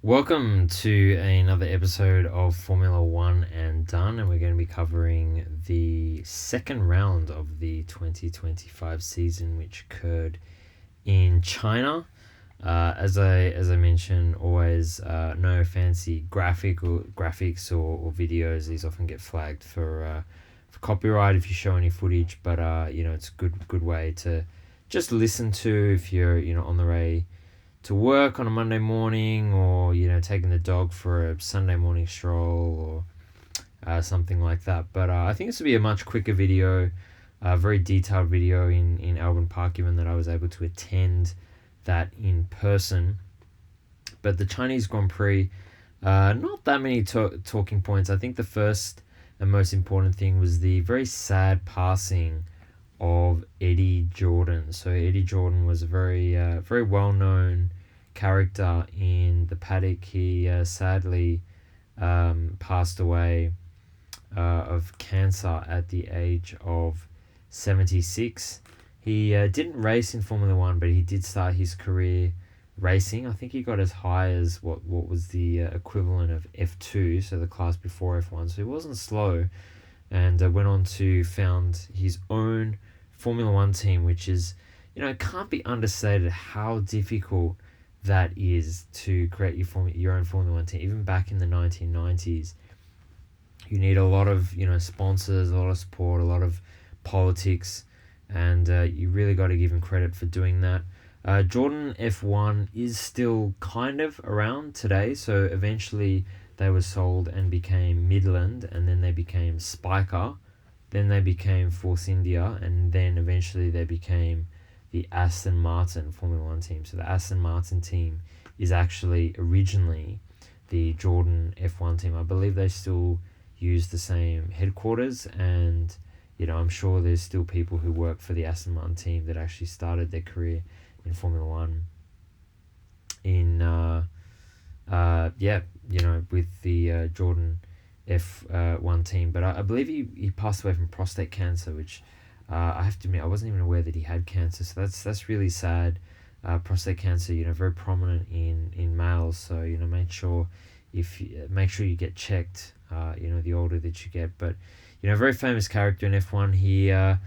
Welcome to another episode of Formula One and Done, and we're going to be covering the second round of the 2025 season, which occurred in China. As I mentioned, always no fancy graphics or videos. These often get flagged for copyright if you show any footage, but it's a good way to just listen to if you're on the way to work on a Monday morning, or taking the dog for a Sunday morning stroll, or something like that. But I think this will be a much quicker video, a very detailed video in Albon Park, given that I was able to attend that in person. But the Chinese Grand Prix, not that many talking points. I think the first and most important thing was the very sad passing of Eddie Jordan. So Eddie Jordan was a very well known character in the paddock. He sadly passed away of cancer at the age of 76. He didn't race in Formula One, but he did start his career racing. I think he got as high as what was the equivalent of F2, so the class before F1. So he wasn't slow, and went on to found his own Formula One team, which is, it can't be understated how difficult that is to create your own Formula One team. Even back in the 1990s, you need a lot of sponsors, a lot of support, a lot of politics, and you really got to give him credit for doing that. Jordan F1 is still kind of around today, so eventually they were sold and became Midland, and then they became Spiker, then they became Force India, and then eventually they became the Aston Martin Formula One team. So the Aston Martin team is actually originally the Jordan F1 team. I believe they still use the same headquarters, and I'm sure there's still people who work for the Aston Martin team that actually started their career in Formula One in with the Jordan F1 team. But I believe he passed away from prostate cancer, which I have to admit I wasn't even aware that he had cancer. So that's really sad. Prostate cancer, very prominent in males. So make sure you get checked. The older that you get, but very famous character in F1. He, I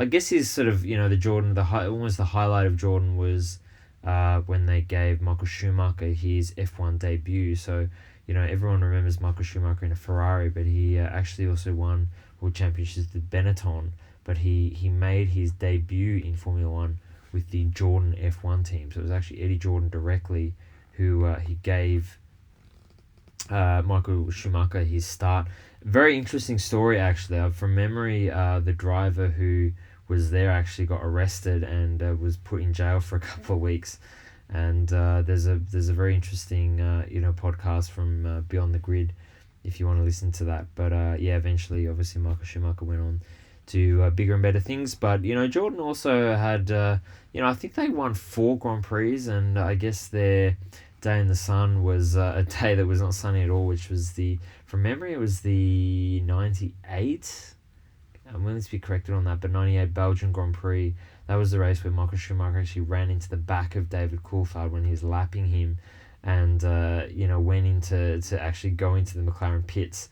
guess, he's sort of the Jordan. Almost the highlight of Jordan was when they gave Michael Schumacher his F1 debut. So everyone remembers Michael Schumacher in a Ferrari, but he actually also won world championships with Benetton. But he made his debut in Formula One with the Jordan F1 team. So it was actually Eddie Jordan directly who he gave Michael Schumacher his start. Very interesting story, actually. From memory, the driver who was there actually got arrested and was put in jail for a couple of weeks. And there's a very interesting podcast from Beyond the Grid if you want to listen to that. But eventually, obviously, Michael Schumacher went on to bigger and better things. But Jordan also had I think they won 4 Grand Prix, and I guess their day in the sun was a day that was not sunny at all, which was from memory, it was the 98. I'm willing to be corrected on that, but 98 Belgian Grand Prix. That was the race where Michael Schumacher actually ran into the back of David Coulthard when he was lapping him, and went into to actually go into the McLaren pits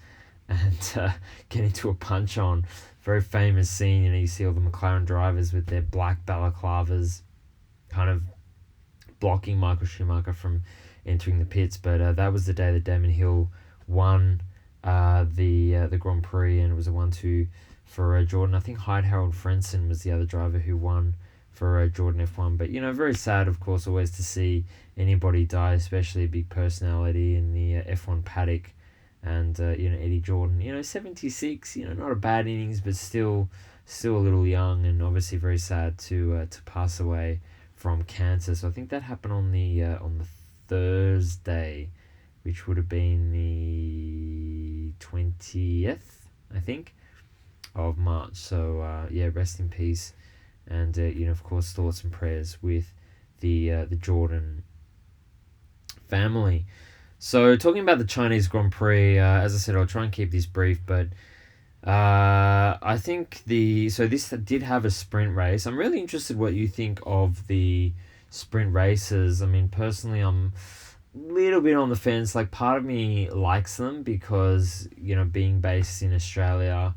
and get into a punch on. Very famous scene. You see all the McLaren drivers with their black balaclavas, kind of blocking Michael Schumacher from entering the pits. But that was the day that Damon Hill won the Grand Prix, and it was a 1-2 for Jordan. I think Hyde Harold Frenson was the other driver who won for Jordan F1. But very sad, of course, always to see anybody die, especially a big personality in the F1 paddock. And Eddie Jordan, 76, not a bad innings, but still a little young, and obviously very sad to pass away from cancer. So I think that happened on the Thursday, which would have been the 20th, I think, of March. So rest in peace, and of course, thoughts and prayers with the Jordan family. So talking about the Chinese Grand Prix, as I said, I'll try and keep this brief, but I think this did have a sprint race. I'm really interested what you think of the sprint races. I mean, personally, little bit on the fence. Like, part of me likes them because, being based in Australia,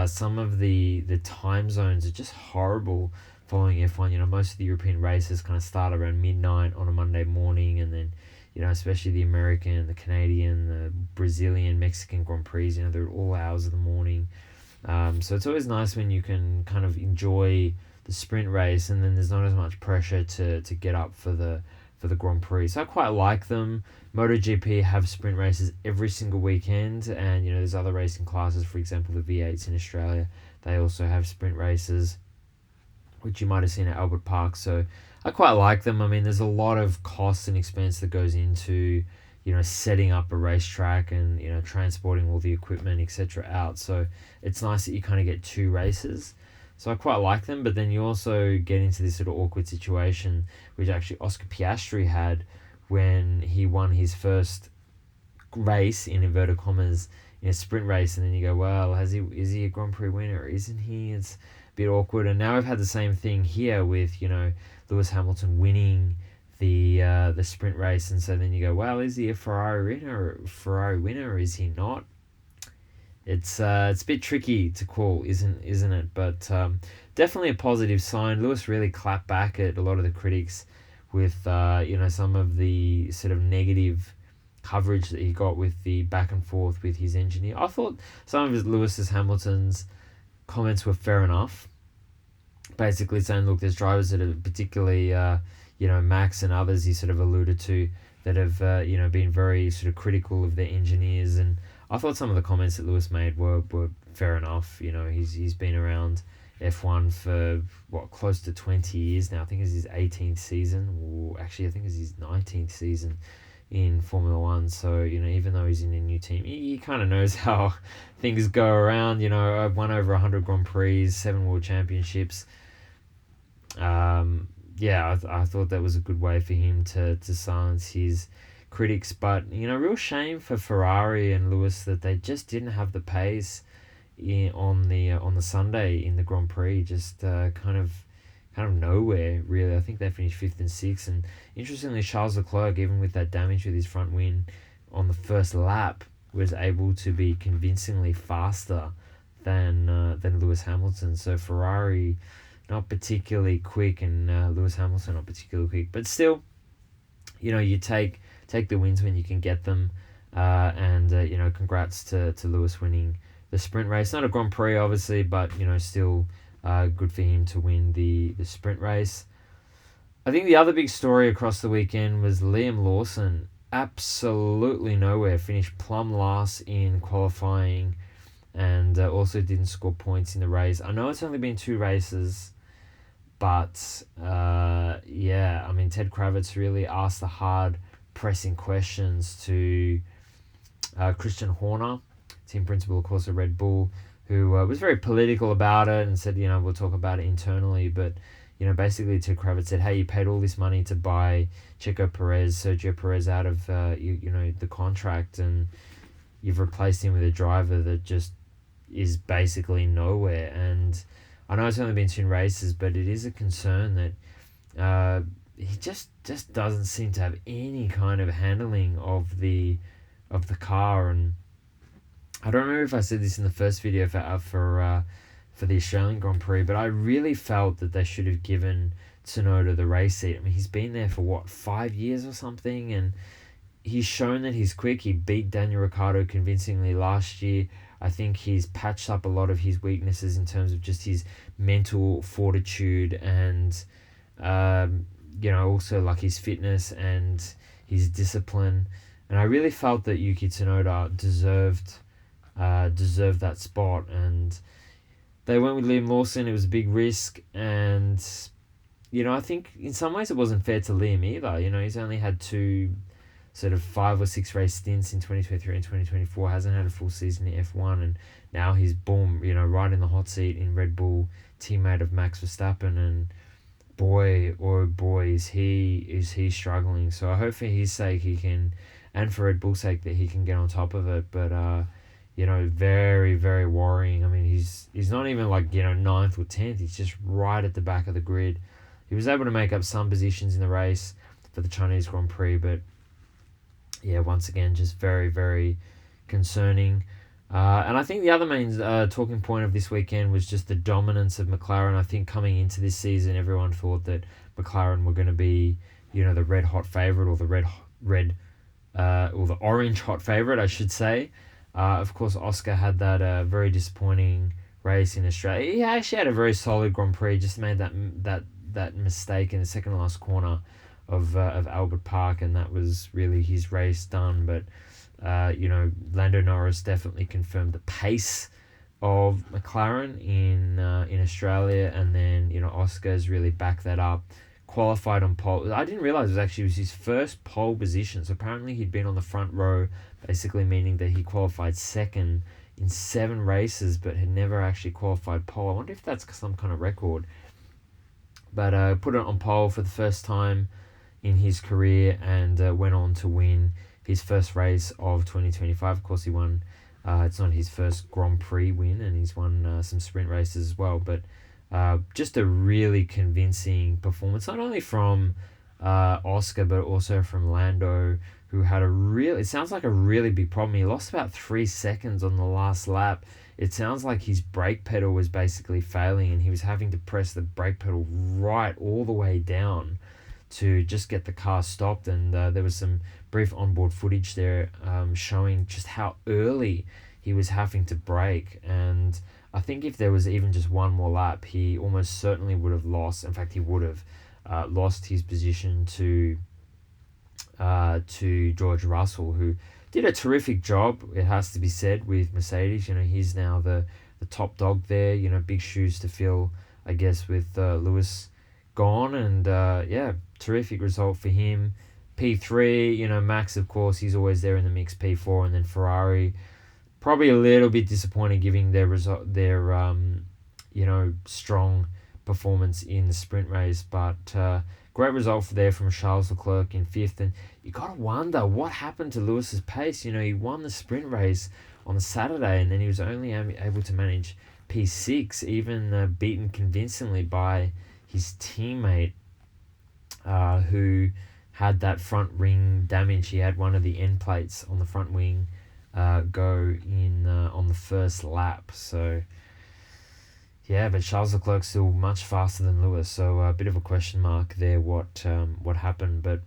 some of the time zones are just horrible following F1. Most of the European races kind of start around midnight on a Monday morning, and then, especially the American, the Canadian, the Brazilian, Mexican Grand Prix, they're all hours of the morning. So it's always nice when you can kind of enjoy the sprint race, and then there's not as much pressure to get up for the Grand Prix. So I quite like them. MotoGP have sprint races every single weekend, and there's other racing classes, for example the V8s in Australia, they also have sprint races, which you might have seen at Albert Park. So I quite like them. I mean, there's a lot of cost and expense that goes into setting up a racetrack and transporting all the equipment, etc. out. So it's nice that you kind of get two races. So I quite like them, but then you also get into this sort of awkward situation, which actually Oscar Piastri had when he won his first race, in inverted commas, in a sprint race, and then you go, well, is he a Grand Prix winner or isn't he? It's a bit awkward. And now I've had the same thing here with Lewis Hamilton winning the sprint race, and so then you go, well, is he a Ferrari winner or is he not? It's a bit tricky to call, isn't it? But definitely a positive sign. Lewis really clapped back at a lot of the critics with some of the sort of negative coverage that he got with the back and forth with his engineer. I thought some of Hamilton's comments were fair enough. Basically saying, look, there's drivers that are particularly Max and others he sort of alluded to that have been very sort of critical of their engineers, and I thought some of the comments that Lewis made were fair enough. He's been around F1 for close to 20 years now. I think it's his 18th season, or actually I think it's his 19th season in Formula One. So even though he's in a new team, he kind of knows how things go around. I've won over 100 Grand Prix, 7 World Championships. I thought that was a good way for him to silence his critics. But real shame for Ferrari and Lewis that they just didn't have the pace on the Sunday in the Grand Prix. Just kind of nowhere really. I think they finished 5th and 6th, and interestingly Charles Leclerc, even with that damage with his front wing on the first lap, was able to be convincingly faster than Lewis Hamilton. So Ferrari not particularly quick, and Lewis Hamilton not particularly quick, but still, you take the wins when you can get them, and congrats to Lewis winning the sprint race. Not a Grand Prix obviously, but still good for him to win the sprint race. I think the other big story across the weekend was Liam Lawson, absolutely nowhere, finished plumb last in qualifying, and also didn't score points in the race. I know it's only been 2 races, but Ted Kravitz really asked the hard pressing questions to Christian Horner, team principal of course of Red Bull, who was very political about it and said, we'll talk about it internally, but basically Ted Kravitz said, hey, you paid all this money to buy Sergio Perez out of the contract, and you've replaced him with a driver that just is basically nowhere. And I know it's only been 2 races, but it is a concern that he just doesn't seem to have any kind of handling of the car. And I don't remember if I said this in the first video for the Australian Grand Prix, but I really felt that they should have given Tsunoda the race seat. I mean, he's been there for 5 years or something, and he's shown that he's quick. He beat Daniel Ricciardo convincingly last year. I think he's patched up a lot of his weaknesses in terms of just his mental fortitude and, also like his fitness and his discipline. And I really felt that Yuki Tsunoda deserved that spot. And they went with Liam Lawson. It was a big risk. And, I think in some ways it wasn't fair to Liam either. He's only had 2 sort of 5 or 6 race stints in 2023 and 2024, hasn't had a full season in F1, and now he's boom, right in the hot seat in Red Bull, teammate of Max Verstappen, and boy, is he struggling. So I hope for his sake he can, and for Red Bull's sake, that he can get on top of it. But very, very worrying. I mean, he's not even 9th or 10th, he's just right at the back of the grid. He was able to make up some positions in the race for the Chinese Grand Prix, but yeah, once again, just very, very concerning. And I think the other main talking point of this weekend was just the dominance of McLaren. I think coming into this season, everyone thought that McLaren were going to be, the red hot favourite, or the or the orange hot favourite, I should say. Of course, Oscar had that very disappointing race in Australia. He actually had a very solid Grand Prix. Just made that mistake in the second to last corner of Albert Park, and that was really his race done. But Lando Norris definitely confirmed the pace of McLaren in Australia, and then Oscar's really backed that up. Qualified on pole. I didn't realize it was his first pole position. So apparently he'd been on the front row, basically meaning that he qualified second in 7 races, but had never actually qualified pole. I wonder if that's some kind of record. But put it on pole for the first time in his career, and went on to win his first race of 2025. Of course, he won. It's not his first Grand Prix win, and he's won some sprint races as well. But just a really convincing performance, not only from Oscar, but also from Lando, who had it sounds like a really big problem. He lost about 3 seconds on the last lap. It sounds like his brake pedal was basically failing, and he was having to press the brake pedal right all the way down to just get the car stopped. And there was some brief onboard footage there showing just how early he was having to brake. And I think if there was even just one more lap, he almost certainly would have lost. In fact, he would have lost his position to George Russell, who did a terrific job, it has to be said, with Mercedes. He's now the top dog there. Big shoes to fill, I guess, with Lewis gone. And terrific result for him. P3, Max, of course, he's always there in the mix. P4, and then Ferrari, probably a little bit disappointing given their strong performance in the sprint race. But great result from Charles Leclerc in 5th. And you got to wonder what happened to Lewis's pace. He won the sprint race on the Saturday, and then he was only able to manage P6, even beaten convincingly by his teammate, who had that front ring damage. He had one of the end plates on the front wing go in on the first lap. So yeah, but Charles Leclerc's still much faster than Lewis, so a bit of a question mark there what happened. But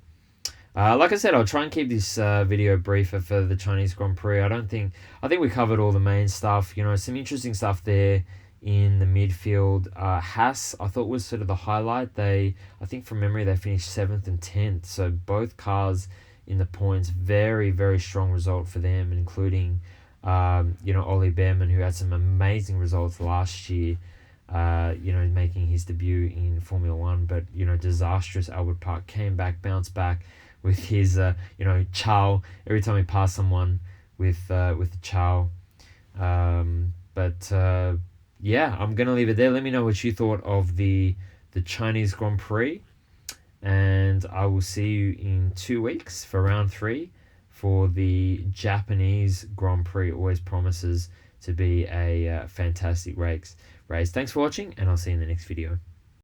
like I said, I'll try and keep this video briefer for the Chinese Grand Prix. I think we covered all the main stuff. Some interesting stuff there in the midfield. Haas, I thought, was sort of the highlight. I think from memory they finished 7th and 10th, so both cars in the points. Very, very strong result for them, including Ollie Behrman, who had some amazing results last year, making his debut in Formula 1. But disastrous Albert Park, bounced back with his chow every time he passed someone with the chow. Yeah, I'm gonna leave it there. Let me know what you thought of the Chinese Grand Prix, and I will see you in 2 weeks for round 3 for the Japanese Grand Prix. Always promises to be a fantastic race. Thanks for watching, and I'll see you in the next video.